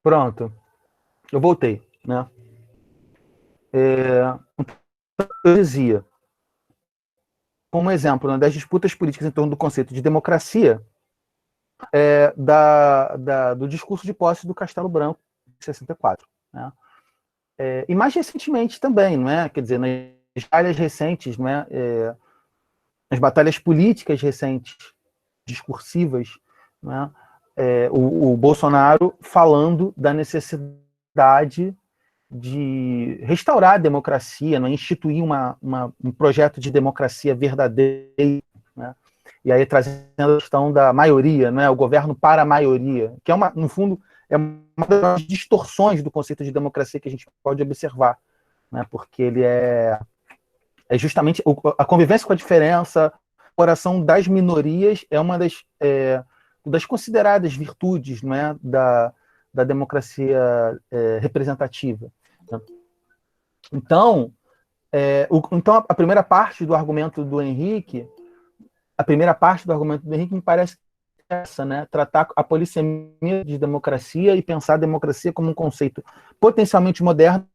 Pronto, eu voltei, né? Eu dizia, como exemplo, né, das disputas políticas em torno do conceito de democracia, do discurso de posse do Castelo Branco, de 64. Né? E mais recentemente também, não é? Quer dizer, nas batalhas recentes, não é? Nas batalhas políticas recentes, discursivas, não é? O Bolsonaro falando da necessidade de restaurar a democracia, né? Instituir um projeto de democracia verdadeira, né? E aí trazendo a questão da maioria, né? O governo para a maioria, que é no fundo, é uma das distorções do conceito de democracia que a gente pode observar, né? Porque ele é justamente a convivência com a diferença, a oração das minorias é uma das consideradas virtudes, não é? Da democracia representativa. Né? Então, então, a primeira parte do argumento do Henrique, me parece essa, né? Tratar a polissemia de democracia e pensar a democracia como um conceito potencialmente moderno,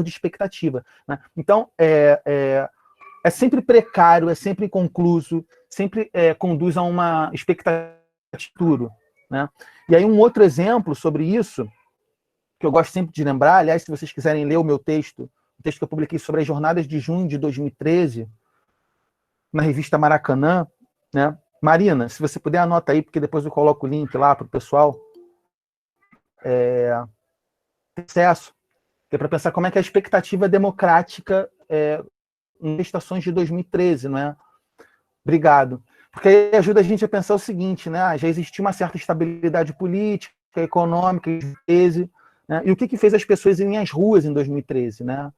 de expectativa. Né? Então, é sempre precário, é sempre inconcluso, sempre conduz a uma expectativa. Né? E aí um outro exemplo sobre isso, que eu gosto sempre de lembrar, aliás, se vocês quiserem ler o meu texto, o texto que eu publiquei sobre as jornadas de junho de 2013, na revista Maracanã, né? Marina, se você puder, anota aí, porque depois eu coloco o link lá para o pessoal. Acesso, que é para pensar como é que é a expectativa democrática em estações de 2013, não é? Obrigado. Porque aí ajuda a gente a pensar o seguinte, né? Já existia uma certa estabilidade política, econômica, em 2013, né? E o que fez as pessoas irem às ruas em 2013, né?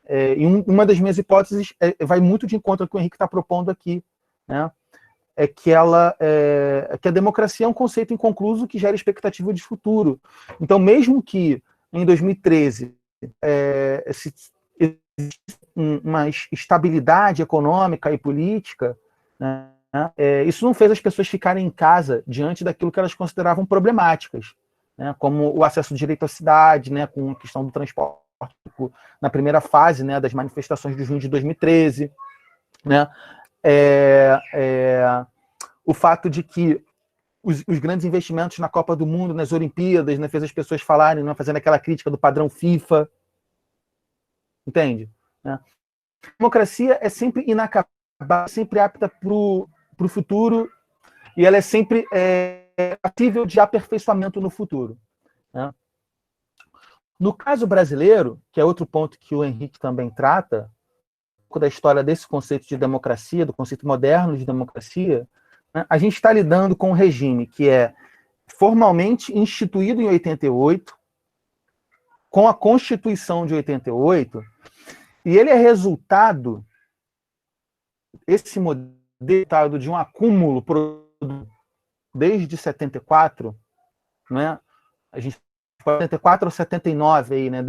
E uma das minhas hipóteses vai muito de encontro ao que o Henrique está propondo aqui, né? Que a democracia é um conceito inconcluso que gera expectativa de futuro. Então, mesmo que em 2013 uma estabilidade econômica e política, né, isso não fez as pessoas ficarem em casa diante daquilo que elas consideravam problemáticas, né, como o acesso direito à cidade, né, com a questão do transporte na primeira fase, né, das manifestações de junho de 2013, né, o fato de que os grandes investimentos na Copa do Mundo, nas Olimpíadas, né, fez as pessoas falarem, né, fazendo aquela crítica do padrão FIFA, entende? Né? A democracia é sempre inacabada, sempre apta para o futuro, e ela é sempre passível de aperfeiçoamento no futuro. Né? No caso brasileiro, que é outro ponto que o Henrique também trata, um pouco da história desse conceito de democracia, do conceito moderno de democracia, né, a gente está lidando com um regime que é formalmente instituído em 88, com a Constituição de 88, e ele é resultado, esse modelo de um acúmulo desde 74, né? A gente 74 ou 79 aí, né?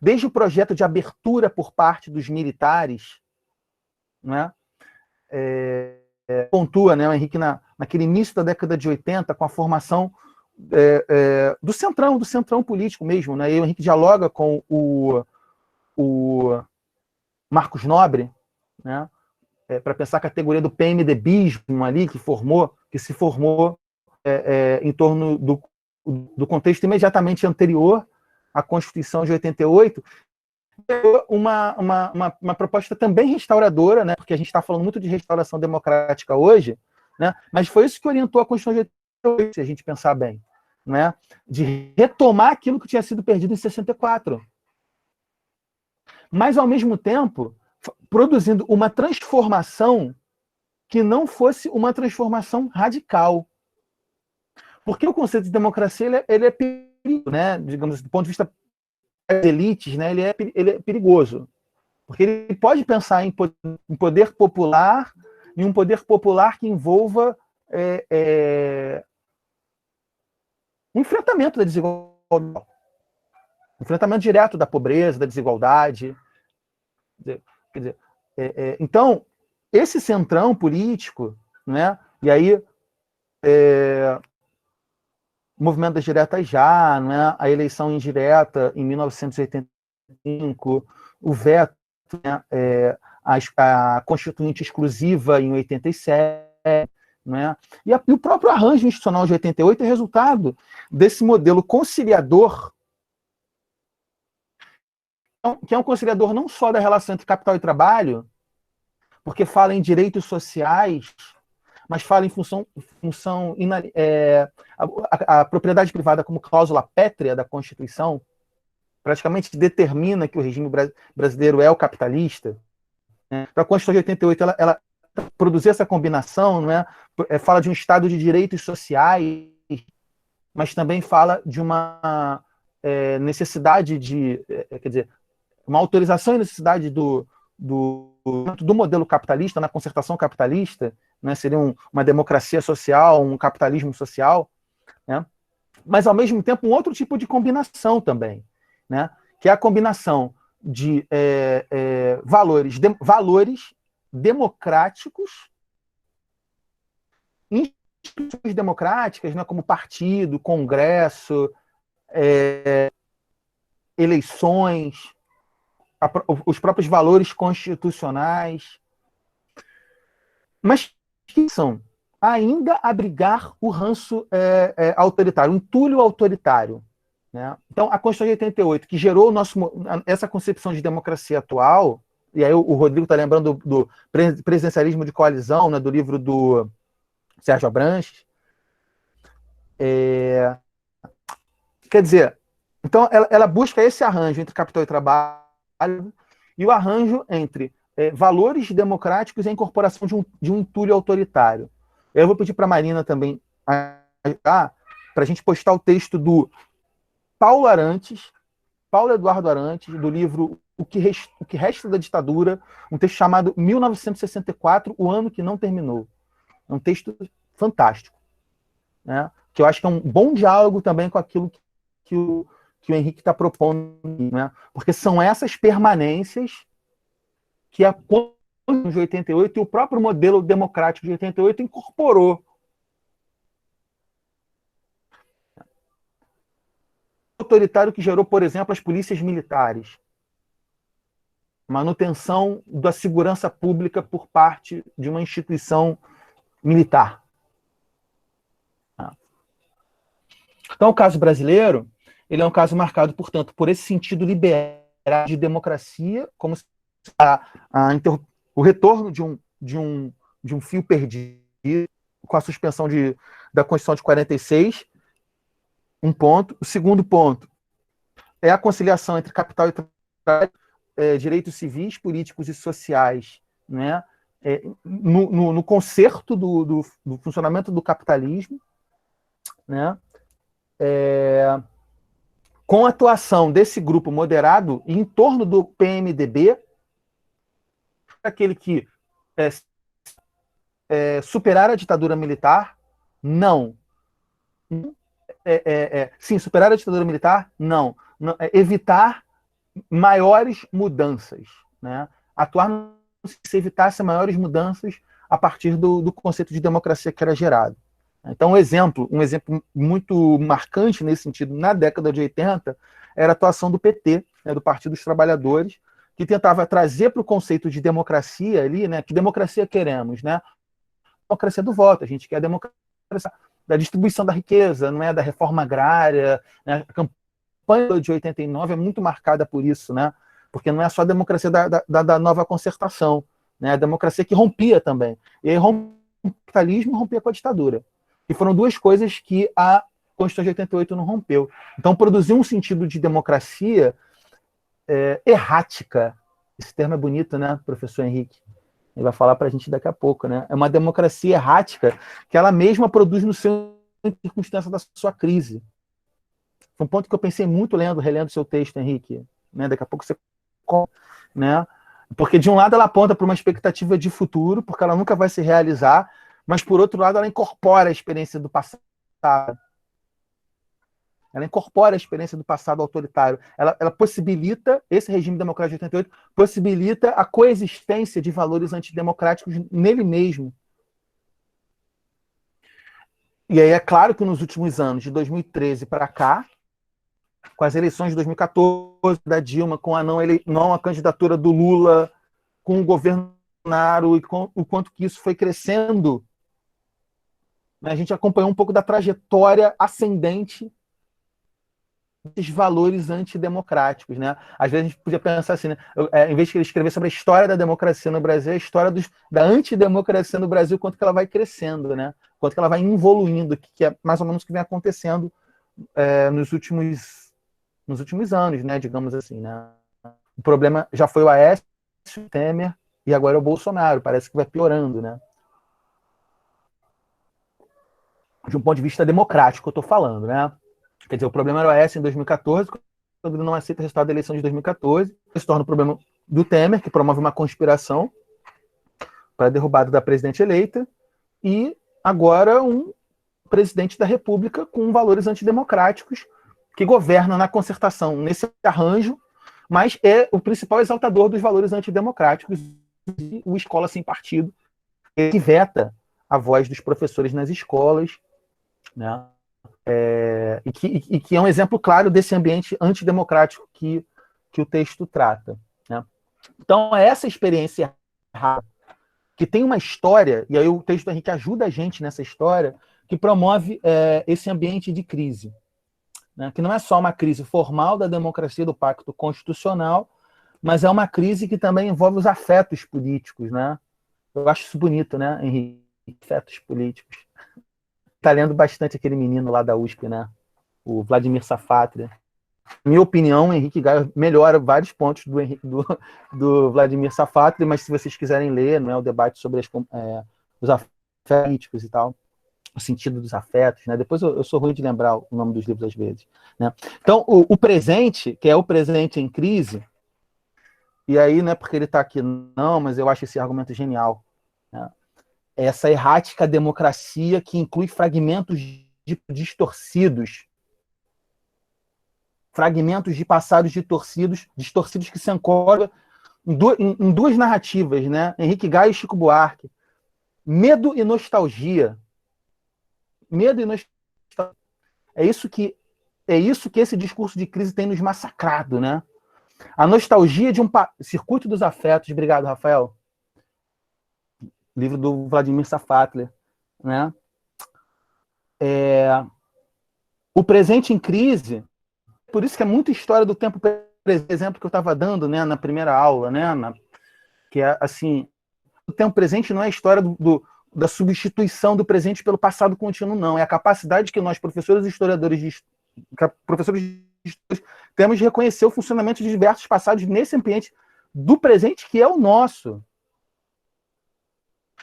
Desde o projeto de abertura por parte dos militares, né? Pontua, né, o Henrique, naquele início da década de 80, com a formação do centrão político mesmo, né? E o Henrique dialoga com o Marcos Nobre, né? Para pensar a categoria do PMDBismo ali, que se formou em torno do contexto imediatamente anterior à Constituição de 88, uma proposta também restauradora, né, porque a gente está falando muito de restauração democrática hoje, né, mas foi isso que orientou a Constituição de 88, se a gente pensar bem, né, de retomar aquilo que tinha sido perdido em 64. Mas, ao mesmo tempo, produzindo uma transformação que não fosse uma transformação radical. Porque o conceito de democracia ele é perigoso, né? Digamos, do ponto de vista das elites, né? Ele é perigoso. Porque ele pode pensar em poder popular, em um poder popular que envolva um enfrentamento da desigualdade, enfrentamento direto da pobreza, da desigualdade. Quer dizer, então, esse centrão político, né, E aí, o movimento das diretas já, né? A eleição indireta em 1985, o veto, né? A Constituinte exclusiva em 87, né? E o próprio arranjo institucional de 88 é resultado desse modelo conciliador, que é um conciliador não só da relação entre capital e trabalho, porque fala em direitos sociais, mas fala em função a propriedade privada como cláusula pétrea da Constituição, praticamente determina que o regime brasileiro é o capitalista. Né? Para a Constituição de 88, ela produzir essa combinação, não é? Fala de um Estado de direitos sociais, mas também fala de uma necessidade quer dizer, uma autorização e necessidade do modelo capitalista, na concertação capitalista, né? Seria uma democracia social, um capitalismo social, né? Mas, ao mesmo tempo, um outro tipo de combinação também, né? Que é a combinação de valores democráticos, instituições democráticas, né? Como partido, congresso, eleições, os próprios valores constitucionais, mas que são ainda abrigar o ranço autoritário, o entulho autoritário. Né? Então, a Constituição de 88, que gerou essa concepção de democracia atual, e aí o Rodrigo está lembrando do presidencialismo de coalizão, né, do livro do Sérgio Abranches. Quer dizer, então ela busca esse arranjo entre capital e trabalho e o arranjo entre valores democráticos e a incorporação de um entulho autoritário. Eu vou pedir para a Marina também ajudar para a gente postar o texto do Paulo Eduardo Arantes, do livro O que Resta da Ditadura, um texto chamado 1964, o ano que não terminou. É um texto fantástico, né? Que eu acho que é um bom diálogo também com aquilo que o Henrique está propondo, né? Porque são essas permanências que a Constituição de 88 e o próprio modelo democrático de 88 incorporou. Autoritário que gerou, por exemplo, as polícias militares. Manutenção da segurança pública por parte de uma instituição militar. Então, o caso brasileiro, ele é um caso marcado, portanto, por esse sentido liberal de democracia, como se o retorno de um fio perdido com a suspensão da Constituição de 46, um ponto. O segundo ponto é a conciliação entre capital e trabalho, direitos civis, políticos e sociais, né? No concerto do funcionamento do capitalismo, né? Com a atuação desse grupo moderado em torno do PMDB, aquele que superar a ditadura militar, não. Sim, superar a ditadura militar, não. Evitar maiores mudanças, né? Atuar se evitasse maiores mudanças a partir do conceito de democracia que era gerado. Então, um exemplo muito marcante nesse sentido, na década de 80, era a atuação do PT, né, do Partido dos Trabalhadores, que tentava trazer para o conceito de democracia ali, né? Que democracia queremos, né? Democracia do voto, a gente quer a democracia da distribuição da riqueza, não é da reforma agrária, né? A campanha de 89 é muito marcada por isso, né? Porque não é só a democracia da nova concertação, né? A democracia que rompia também. E aí rompia com o capitalismo e rompia com a ditadura. E foram duas coisas que a Constituição de 88 não rompeu. Então, produziu um sentido de democracia errática. Esse termo é bonito, né, professor Henrique? Ele vai falar para a gente daqui a pouco, né? É uma democracia errática que ela mesma produz no seu circunstância da sua crise. Foi um ponto que eu pensei muito relendo o seu texto, Henrique. Né? Daqui a pouco você... Né? Porque, de um lado, ela aponta para uma expectativa de futuro, porque ela nunca vai se realizar, mas, por outro lado, ela incorpora a experiência do passado. Ela incorpora a experiência do passado autoritário. Ela possibilita, esse regime democrático de 88, possibilita a coexistência de valores antidemocráticos nele mesmo. E aí é claro que nos últimos anos, de 2013 para cá, com as eleições de 2014 da Dilma, com a não a candidatura do Lula, com o governo Bolsonaro e com o quanto que isso foi crescendo, né, a gente acompanhou um pouco da trajetória ascendente dos valores antidemocráticos, né? Às vezes a gente podia pensar assim, né? Em vez de ele escrever sobre a história da democracia no Brasil, a história da antidemocracia no Brasil, quanto que ela vai crescendo, né? Quanto que ela vai evoluindo, que é mais ou menos o que vem acontecendo nos últimos anos, né? Digamos assim, né? O problema já foi o Aécio, o Temer e agora é o Bolsonaro. Parece que vai piorando, né? De um ponto de vista democrático, eu estou falando, né? Quer dizer, o problema era o Aécio em 2014, quando ele não aceita o resultado da eleição de 2014, se torna o problema do Temer, que promove uma conspiração para a derrubada da presidente eleita, e agora um presidente da República com valores antidemocráticos, que governa na concertação, nesse arranjo, mas é o principal exaltador dos valores antidemocráticos, o Escola Sem Partido, que veta a voz dos professores nas escolas, né? E que é um exemplo claro desse ambiente antidemocrático que o texto trata, né? Então, é essa experiência errada, que tem uma história, e aí o texto do Henrique ajuda a gente nessa história, que promove esse ambiente de crise, né? Que não é só uma crise formal da democracia do pacto constitucional, mas é uma crise que também envolve os afetos políticos, né? Eu acho isso bonito, né, Henrique? Afetos políticos. Tá lendo bastante aquele menino lá da USP, né? O Vladimir Safatria. Na minha opinião, o Henrique Gaio melhora vários pontos do Vladimir Safatria, mas se vocês quiserem ler, não é o debate sobre os afetos políticos e tal, o sentido dos afetos, né? Depois eu sou ruim de lembrar o nome dos livros às vezes, né? Então, o presente, que é o presente em crise, e aí não é porque ele está aqui, não, mas eu acho esse argumento genial, né? Essa errática democracia que inclui fragmentos distorcidos, fragmentos de passados distorcidos que se ancoram em duas narrativas, né? Henrique Gaio e Chico Buarque. Medo e nostalgia. Medo e nostalgia. É isso que esse discurso de crise tem nos massacrado, né? A nostalgia de um circuito dos afetos. Obrigado, Rafael. Livro do Vladimir Safatli, né? O presente em crise. Por isso que é muita história do tempo presente, exemplo que eu estava dando, né, na primeira aula, né, que é assim, o tempo presente não é a história da substituição do presente pelo passado contínuo, não. É a capacidade que nós, professores e historiadores, temos de reconhecer o funcionamento de diversos passados nesse ambiente do presente que é o nosso.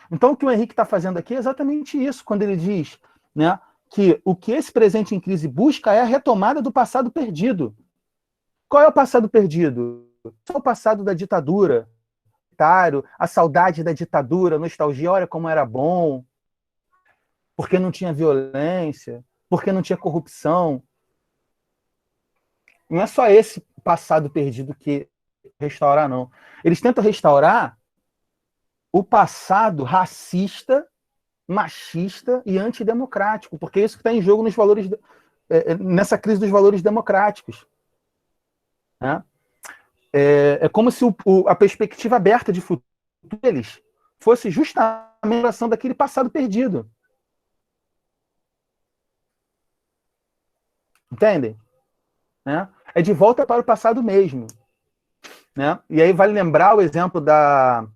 Então, o que o Henrique está fazendo aqui é exatamente isso, quando ele diz, né, que o que esse presente em crise busca é a retomada do passado perdido. Qual é o passado perdido? É o passado da ditadura, a saudade da ditadura, a nostalgia, olha como era bom, porque não tinha violência, porque não tinha corrupção. Não é só esse passado perdido que restaurar, não. Eles tentam restaurar o passado racista, machista e antidemocrático, porque é isso que está em jogo nos valores, nessa crise dos valores democráticos, né? É como se a perspectiva aberta de futuro deles fosse justamente a memoração daquele passado perdido. Entendem? Né? É de volta para o passado mesmo. Né? E aí vale lembrar o exemplo da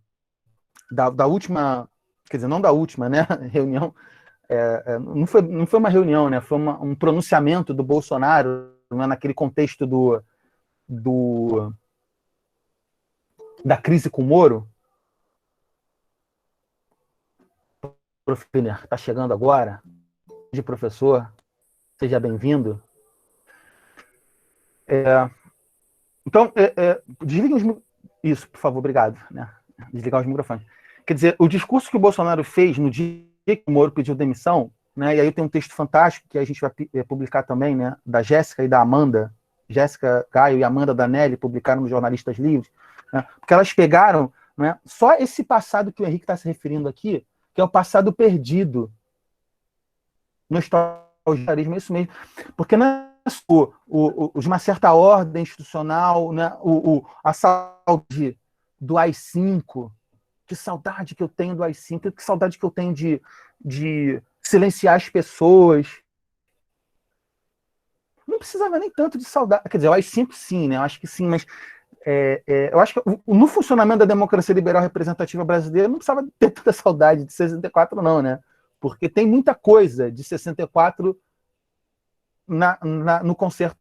última, quer dizer, não da última, né, reunião, não foi uma reunião, né, foi um pronunciamento do Bolsonaro, né, naquele contexto da crise com o Moro. Prof. Piner, está chegando agora, de professor, seja bem-vindo. Então, desliguem isso, por favor, obrigado, né? Desligar os microfones. Quer dizer, o discurso que o Bolsonaro fez no dia que o Moro pediu demissão, né? E aí tem um texto fantástico que a gente vai publicar também, né? Da Jéssica e da Amanda, Jéssica Gaio e Amanda Danelli publicaram no Jornalistas Livres, né? Porque elas pegaram, né, só esse passado que o Henrique está se referindo aqui, que é o passado perdido. Nostalgiarismo é isso mesmo. Porque não é de uma certa ordem institucional, né? A saudade do AI-5, que saudade que eu tenho do AI-5, que saudade que eu tenho de silenciar as pessoas. Não precisava nem tanto de saudade. Quer dizer, o AI-5 sim, né? Eu acho que sim, mas eu acho que no funcionamento da democracia liberal representativa brasileira não precisava ter tanta saudade de 64, não, né? Porque tem muita coisa de 64 no concerto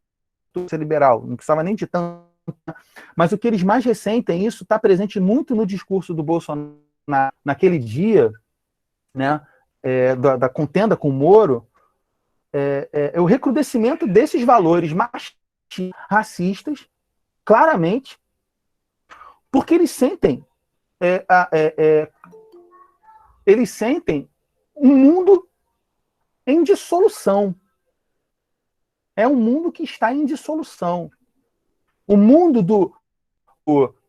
liberal. Não precisava nem de tanto. Mas o que eles mais ressentem, isso está presente muito no discurso do Bolsonaro naquele dia, né, da contenda com o Moro, é o recrudescimento desses valores machistas, racistas, claramente, porque eles sentem um mundo em dissolução. É um mundo que está em dissolução. O mundo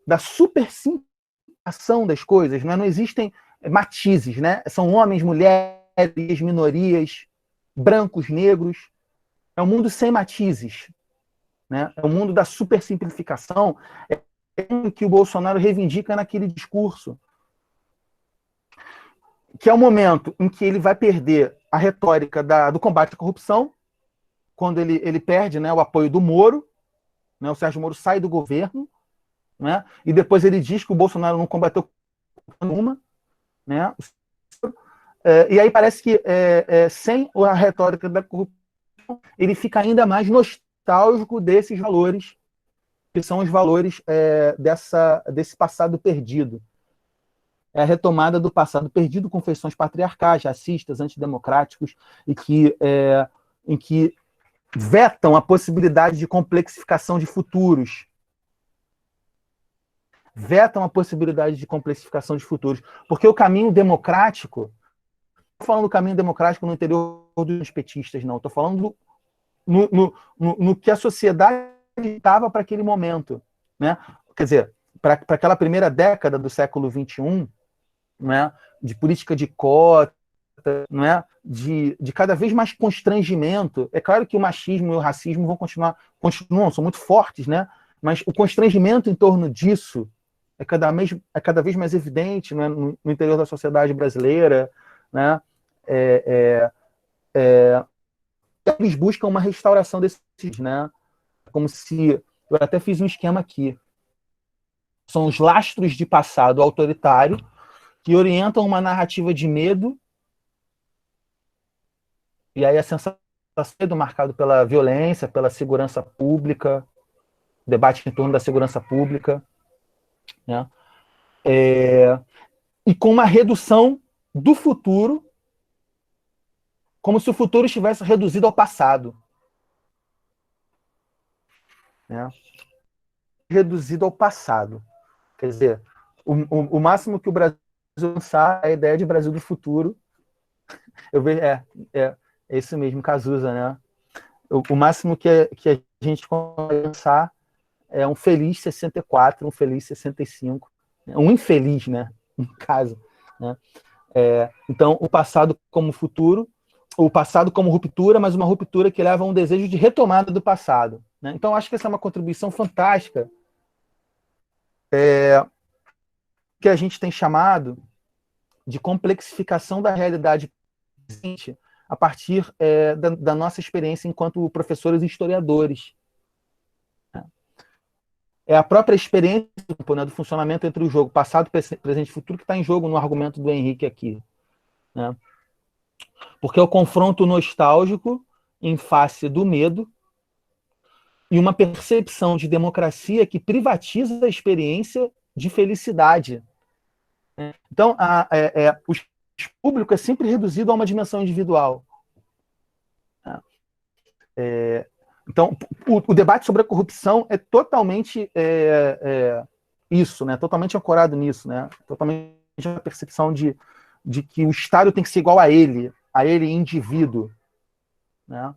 da supersimplificação das coisas, né? Não existem matizes, né? São homens, mulheres, minorias, brancos, negros. É um mundo sem matizes, né? É o mundo da supersimplificação, que o Bolsonaro reivindica naquele discurso, que é o momento em que ele vai perder a retórica do combate à corrupção, quando ele perde, né, o apoio do Moro, né? O Sérgio Moro sai do governo, né? E depois ele diz que o Bolsonaro não combateu nenhuma, né? E aí parece que sem a retórica da corrupção, ele fica ainda mais nostálgico desses valores, que são os valores desse passado perdido. É a retomada do passado perdido com feições patriarcais, racistas, antidemocráticos, em que vetam a possibilidade de complexificação de futuros. Vetam a possibilidade de complexificação de futuros. Porque o caminho democrático, não estou falando do caminho democrático no interior dos petistas, não. Estou falando no que a sociedade estava para aquele momento. Né? Quer dizer, para aquela primeira década do século XXI, né? De política de cota, né? de cada vez mais constrangimento. É claro que o machismo e o racismo continuam, são muito fortes, né? Mas o constrangimento em torno disso é cada vez mais evidente, né, no interior da sociedade brasileira, né? Eles buscam uma restauração desses, né? Como se... Eu até fiz um esquema aqui. São os lastros de passado autoritário que orientam uma narrativa de medo, e aí a sensação é marcado pela violência, pela segurança pública, debate em torno da segurança pública, né? E com uma redução do futuro, como se o futuro estivesse reduzido ao passado. Né? Reduzido ao passado. Quer dizer, o máximo que o Brasil lançar é a ideia de Brasil do futuro. Eu vejo, é isso mesmo, Cazuza, né? O máximo que a gente consegue lançar é um feliz 64, um feliz 65, um infeliz, né? No caso, né? Então, o passado como futuro, o passado como ruptura, mas uma ruptura que leva a um desejo de retomada do passado. Né? Então, acho que essa é uma contribuição fantástica que a gente tem chamado de complexificação da realidade presente a partir da nossa experiência enquanto professores e historiadores. É a própria experiência, né, do funcionamento entre o jogo passado, presente e futuro que está em jogo no argumento do Henrique aqui. Né? Porque é o confronto nostálgico em face do medo e uma percepção de democracia que privatiza a experiência de felicidade. Então, o público é sempre reduzido a uma dimensão individual. Então, o debate sobre a corrupção é totalmente isso, né? Totalmente ancorado nisso, né? Totalmente a percepção de que o Estado tem que ser igual a ele indivíduo. Né?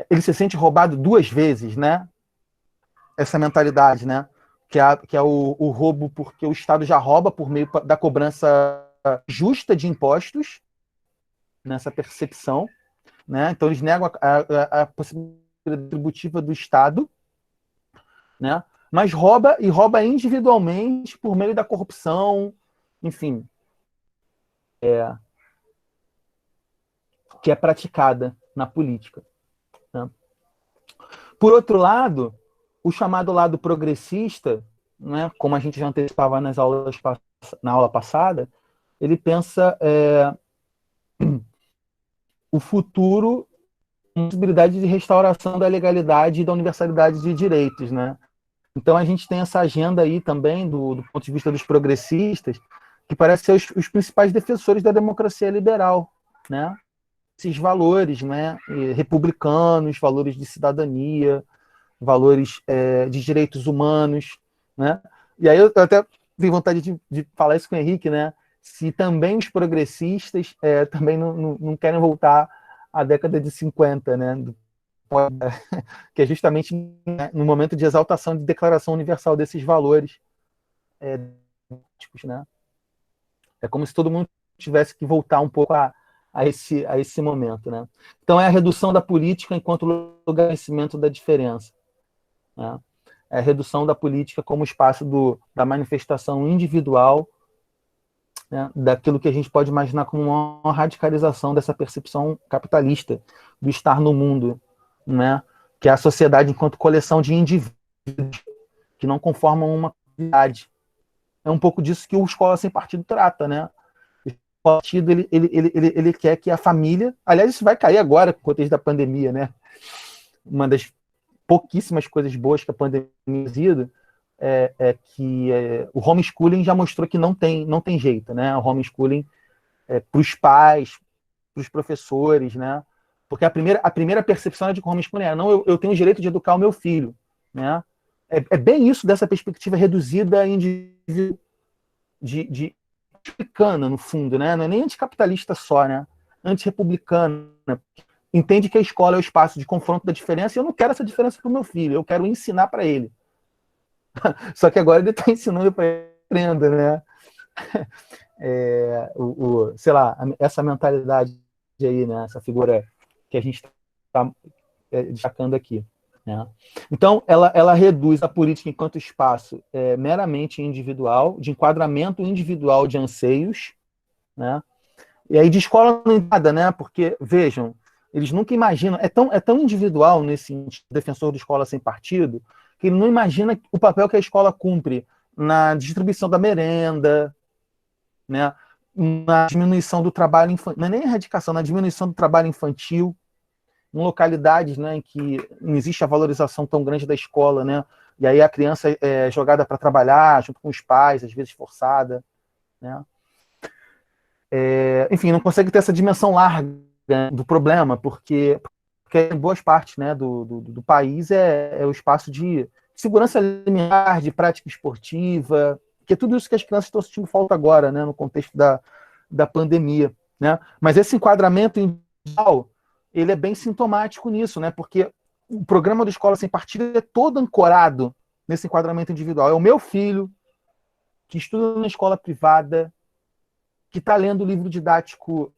Ele se sente roubado duas vezes, né? Essa mentalidade, né? Que é o roubo porque o Estado já rouba por meio da cobrança justa de impostos, nessa percepção, né? Então eles negam a possibilidade tributiva do Estado, né? Mas rouba individualmente por meio da corrupção, enfim, que é praticada na política, né? Por outro lado, o chamado lado progressista, né, como a gente já antecipava na aula passada, ele pensa o futuro com possibilidade de restauração da legalidade e da universalidade de direitos, né? Então a gente tem essa agenda aí também, do ponto de vista dos progressistas, que parece ser os principais defensores da democracia liberal, né? Esses valores, né, republicanos, valores de cidadania, valores de direitos humanos, né? E aí eu até tenho vontade de falar isso com o Henrique, né? Se também os progressistas também não querem voltar à década de 50, né? Que é justamente, né, no momento de exaltação de declaração universal desses valores, né? É como se todo mundo tivesse que voltar um pouco a esse momento, né? Então é a redução da política enquanto lugar de conhecimento da diferença, né? É a redução da política como espaço da manifestação individual, né, daquilo que a gente pode imaginar como uma radicalização dessa percepção capitalista do estar no mundo, né? Que é a sociedade enquanto coleção de indivíduos que não conformam uma comunidade. É um pouco disso que o Escola Sem Partido trata, né? O partido ele quer que a família... Aliás, isso vai cair agora com o contexto da pandemia, né? Uma das pouquíssimas coisas boas que a pandemia tem que o homeschooling já mostrou que não tem jeito, né? O homeschooling para os pais, para os professores, né? Porque a primeira percepção de que o homeschooling não, eu tenho o direito de educar o meu filho, né? É bem isso dessa perspectiva reduzida indivíduo de republicana, no fundo, né? Não é nem anticapitalista só, né? Antirrepublicana. Entende que a escola é o espaço de confronto da diferença e eu não quero essa diferença para o meu filho, eu quero ensinar para ele. Só que agora ele está ensinando para ele aprenda, né? Sei lá, essa mentalidade aí, né? Essa figura que a gente está destacando aqui, né? Então, ela reduz a política enquanto espaço meramente individual, de enquadramento individual de anseios, né? E aí de escola não tem nada, né? Porque, vejam, eles nunca imaginam, é tão individual nesse sentido, defensor de escola sem partido, que ele não imagina o papel que a escola cumpre na distribuição da merenda, né? Na diminuição do trabalho infantil, não é nem erradicação, na diminuição do trabalho infantil, em localidades, né, em que não existe a valorização tão grande da escola, né? E aí a criança é jogada para trabalhar junto com os pais, às vezes forçada, né? Enfim, não consegue ter essa dimensão larga, né, do problema, porque em boas partes, né, do país é o espaço de segurança alimentar, de prática esportiva, que é tudo isso que as crianças estão sentindo falta agora, né, no contexto da pandemia, né? Mas esse enquadramento individual, ele é bem sintomático nisso, né? Porque o programa do Escola Sem Partido é todo ancorado nesse enquadramento individual. É o meu filho que estuda na escola privada, que está lendo o livro didático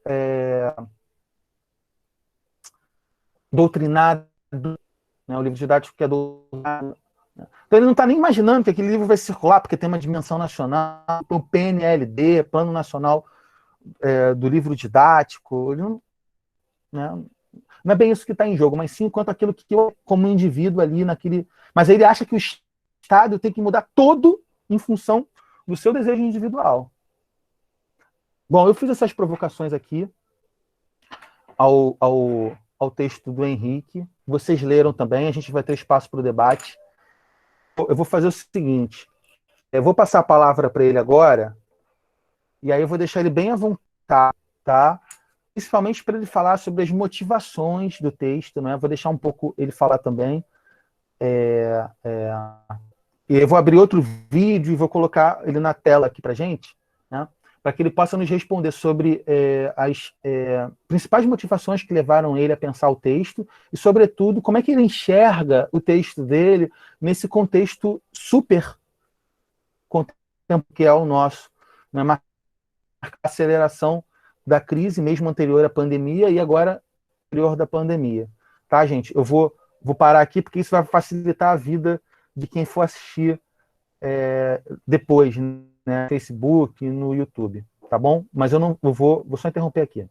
doutrinado, né, o livro didático que é doutrinado. Então ele não está nem imaginando que aquele livro vai circular, porque tem uma dimensão nacional, o PNLD, Plano Nacional do Livro Didático. Ele não, né, não é bem isso que está em jogo, mas sim quanto aquilo que eu, como indivíduo ali naquele... Mas ele acha que o Estado tem que mudar todo em função do seu desejo individual. Bom, eu fiz essas provocações aqui ao texto do Henrique. Vocês leram também, a gente vai ter espaço para o debate. Eu vou fazer o seguinte, eu vou passar a palavra para ele agora, e aí eu vou deixar ele bem à vontade, tá? Principalmente para ele falar sobre as motivações do texto, né? Vou deixar um pouco ele falar também. E eu vou abrir outro vídeo e vou colocar ele na tela aqui para a gente, né? Para que ele possa nos responder sobre as principais motivações que levaram ele a pensar o texto e, sobretudo, como é que ele enxerga o texto dele nesse contexto super contemporâneo que é o nosso, né? A aceleração da crise, mesmo anterior à pandemia, e agora anterior da pandemia. Tá, gente? Eu vou parar aqui, porque isso vai facilitar a vida de quem for assistir depois, né, no Facebook, no YouTube, tá bom? Mas eu não eu vou só interromper aqui.